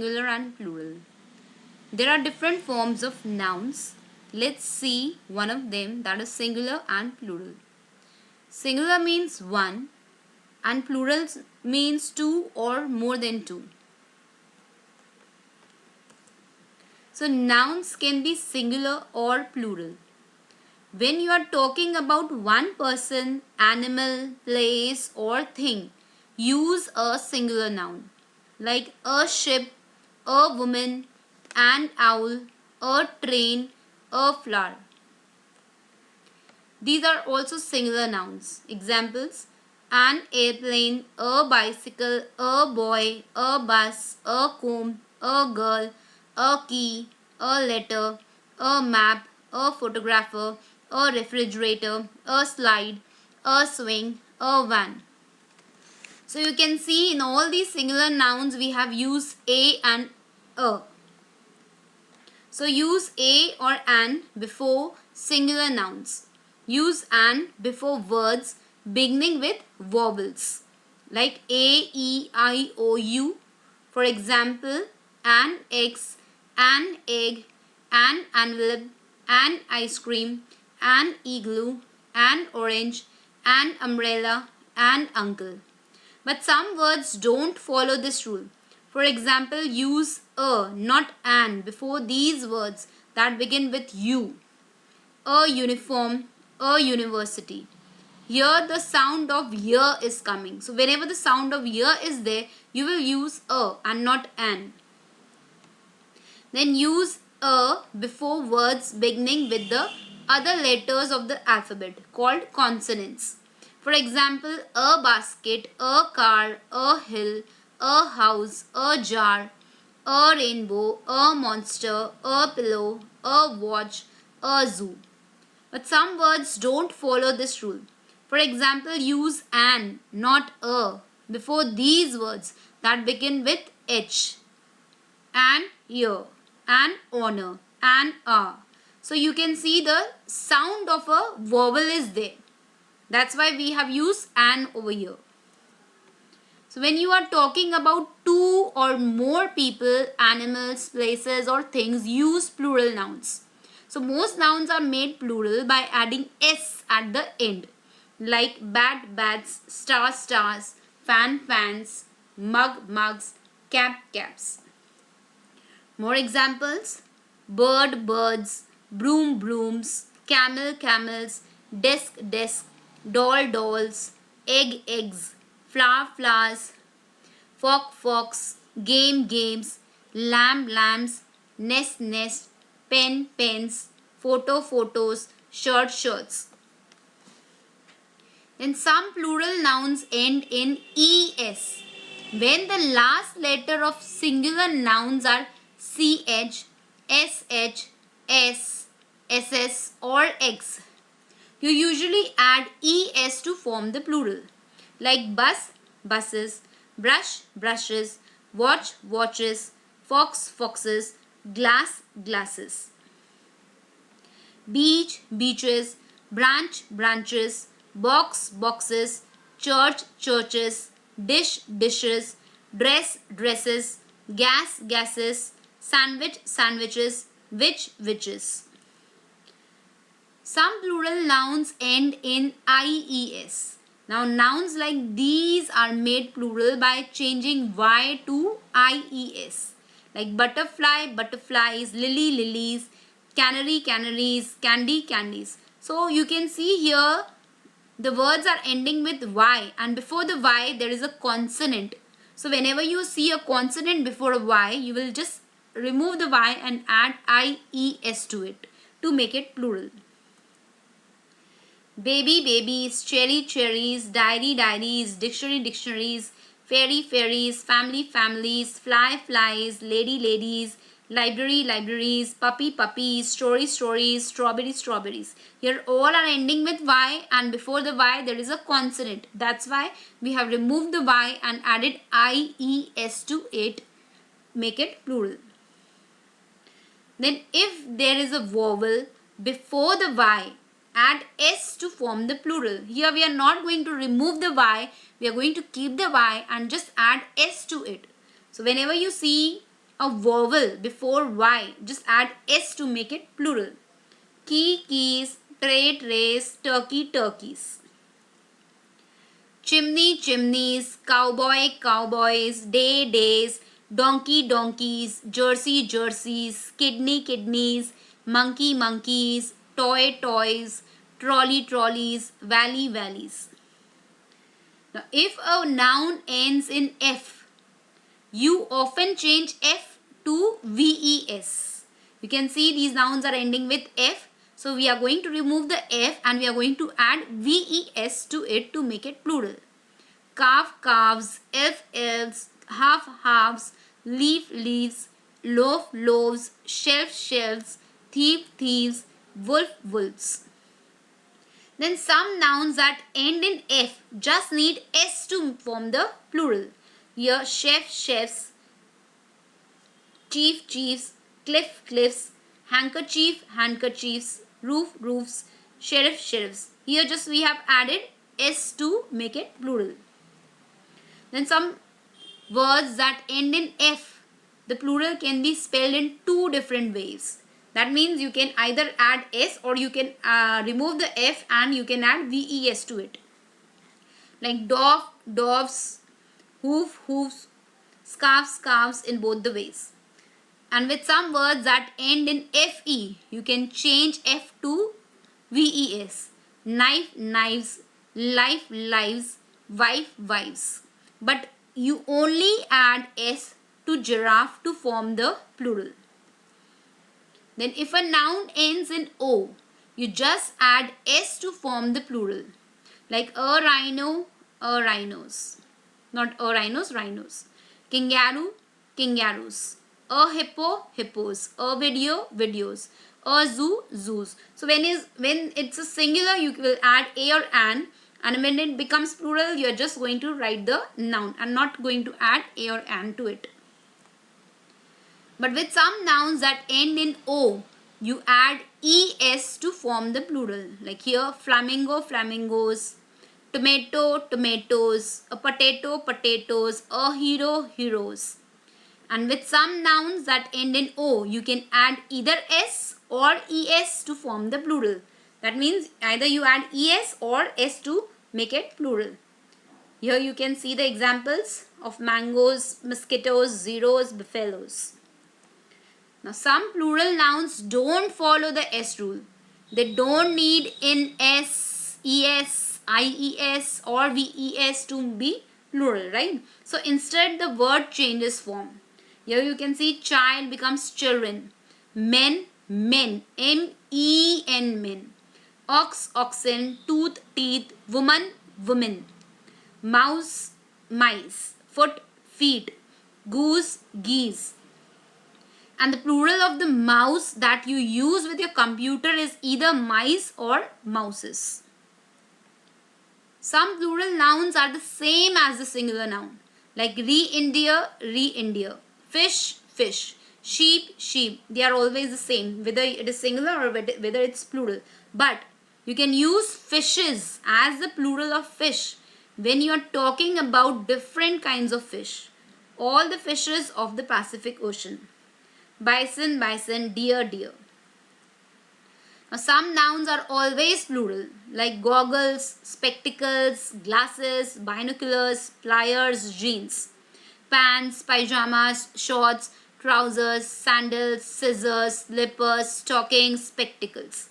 Singular and plural. There are different forms of nouns. Let's see one of them, that is singular and plural. Singular means one and plural means two or more than two. So nouns can be singular or plural. When you are talking about one person, animal, place or thing, use a singular noun like a ship, a woman, an owl, a train, a flower. These are also singular nouns. Examples: an airplane, a bicycle, a boy, a bus, a comb, a girl, a key, a letter, a map, a photographer, a refrigerator, a slide, a swing, a van. So you can see in all these singular nouns we have used a and a. So use a or an before singular nouns. Use an before words beginning with vowels like a, e, I, o, u. For example, an X, an egg, an envelope, an ice cream, an igloo, an orange, an umbrella, an uncle. But some words don't follow this rule. For example, use a, not an, before these words that begin with u. A uniform, a university. Here the sound of year is coming. So whenever the sound of year is there, you will use a and not an. Then use a before words beginning with the other letters of the alphabet called consonants. For example, a basket, a car, a hill, a house, a jar, a rainbow, a monster, a pillow, a watch, a zoo. But some words don't follow this rule. For example, use an, not a, before these words that begin with H. An ear, an honor, an a. So you can see the sound of a vowel is there. That's why we have used an over here. So when you are talking about two or more people, animals, places or things, use plural nouns. So most nouns are made plural by adding s at the end, like bat bats, star stars, fan fans, mug mugs, cap caps. More examples: bird birds, broom brooms, camel camels, desk desk, doll dolls, egg eggs, flower flowers, fox fox, game games, lamb lambs, nest nest, pen pens, photo photos, shirt shirts. Then some plural nouns end in es. When the last letter of singular nouns are ch, sh, s, ss or x, you usually add es to form the plural. Like bus, buses, brush, brushes, watch, watches, fox, foxes, glass, glasses. Beach, beaches, branch, branches, box, boxes, church, churches, dish, dishes, dress, dresses, gas, gases, sandwich, sandwiches, witch, witches. Some plural nouns end in ies. Now nouns like these are made plural by changing y to ies. Like butterfly, butterflies, lily, lilies, canary, canaries, candy, candies. So you can see here the words are ending with y and before the y there is a consonant. So whenever you see a consonant before a y, you will just remove the y and add ies to it to make it plural. Baby babies, cherry cherries, diary diaries, dictionary dictionaries, fairy fairies, family families, fly flies, lady ladies, library libraries, puppy puppies, story stories, strawberry strawberries. Here all are ending with y and before the y there is a consonant. That's why we have removed the y and added ies to it, make it plural. Then if there is a vowel before the y, add s to form the plural. Here we are not going to remove the y, we are going to keep the y and just add s to it. So whenever you see a vowel before Y, just add S to make it plural. Key, keys, tray, trays, turkey, turkeys. Chimney, chimneys, cowboy, cowboys, day, days, donkey, donkeys, jersey, jerseys, kidney, kidneys, monkey, monkeys, toy, toys, trolley, trolleys, valley, valleys. Now, if a noun ends in F, you often change F to VES. You can see these nouns are ending with F. So we are going to remove the F and we are going to add VES to it to make it plural. Calf, calves, elf, elves, half, halves, leaf, leaves, loaf, loaves, shelf, shelves, thief, thieves, wolf, wolves. Then some nouns that end in F just need S to form the plural. Here chef, chefs, chief, chiefs, cliff, cliffs, handkerchief, handkerchiefs, roof, roofs, sheriff, sheriffs. Here just we have added S to make it plural. Then some words that end in F, the plural can be spelled in two different ways. That means you can either add S or you can remove the F and you can add VES to it. Like dove, doves, hoof, hoofs, scarf, scarves in both the ways. And with some words that end in FE, you can change F to VES. Knife, knives, life, lives, wife, wives. But you only add S to giraffe to form the plural. Then if a noun ends in O, you just add S to form the plural. Like a rhino, a rhinos. Not a rhinos, rhinos. Kangaroo, kangaroos. A hippo, hippos. A video, videos. A zoo, zoos. So when it's a singular, you will add a or an. And when it becomes plural, you are just going to write the noun and not going to add a or an to it. But with some nouns that end in O, you add ES to form the plural. Like here, flamingo, flamingos, tomato, tomatoes, a potato, potatoes, a hero, heroes. And with some nouns that end in O, you can add either S or ES to form the plural. That means either you add ES or S to make it plural. Here you can see the examples of mangoes, mosquitoes, zeros, buffaloes. Now some plural nouns don't follow the S rule. They don't need in S, ES, IES or VES to be plural, right? So instead the word changes form. Here you can see child becomes children. Men, men. M-E-N, men. Ox, oxen. Tooth, teeth. Woman, women. Mouse, mice. Foot, feet. Goose, geese. And the plural of the mouse that you use with your computer is either mice or mouses. Some plural nouns are the same as the singular noun. Like reindeer, reindeer. Fish, fish. Sheep, sheep. They are always the same, whether it is singular or whether it's plural. But you can use fishes as the plural of fish when you are talking about different kinds of fish. All the fishes of the Pacific Ocean. Bison, bison, deer, deer. Now some nouns are always plural, like goggles, spectacles, glasses, binoculars, pliers, jeans. Pants, pajamas, shorts, trousers, sandals, scissors, slippers, stockings, spectacles.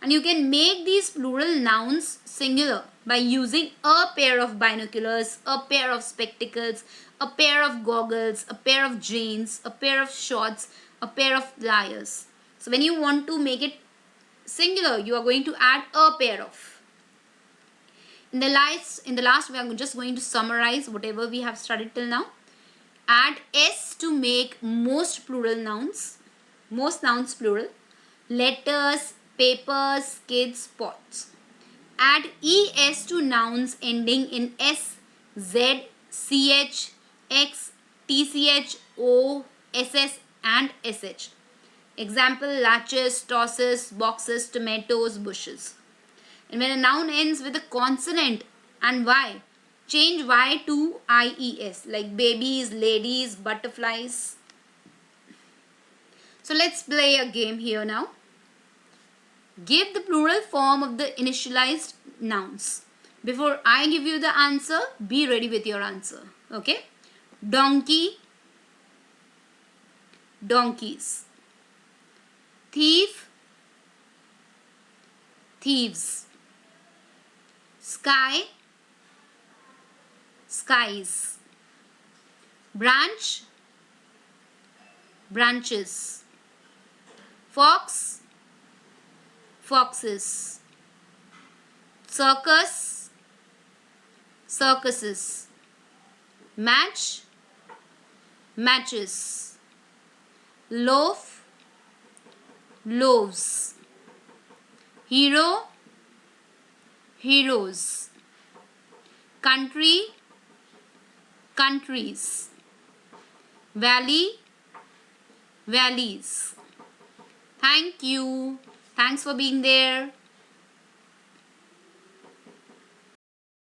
And you can make these plural nouns singular by using a pair of binoculars, a pair of spectacles, a pair of goggles, a pair of jeans, a pair of shorts, a pair of pliers. So when you want to make it singular, you are going to add a pair of. In the last we are just going to summarize whatever we have studied till now. Add S to make most plural nouns. Most nouns plural. Letters, papers, kids, pots. Add ES to nouns ending in S, Z, CH, X, TCH, O, SS and SH. Example, latches, tosses, boxes, tomatoes, bushes. And when a noun ends with a consonant and Y, change Y to IES, like babies, ladies, butterflies. So let's play a game here now. Give the plural form of the initialized nouns. Before I give you the answer, be ready with your answer. Okay? Donkey, donkeys. Thief, thieves. Sky, skies. Branch, branches. Fox, foxes. Circus, circuses. Match, matches. Loaf, loaves. Hero, heroes. Country, countries. Valley, valleys. Thank you. Thanks for being there.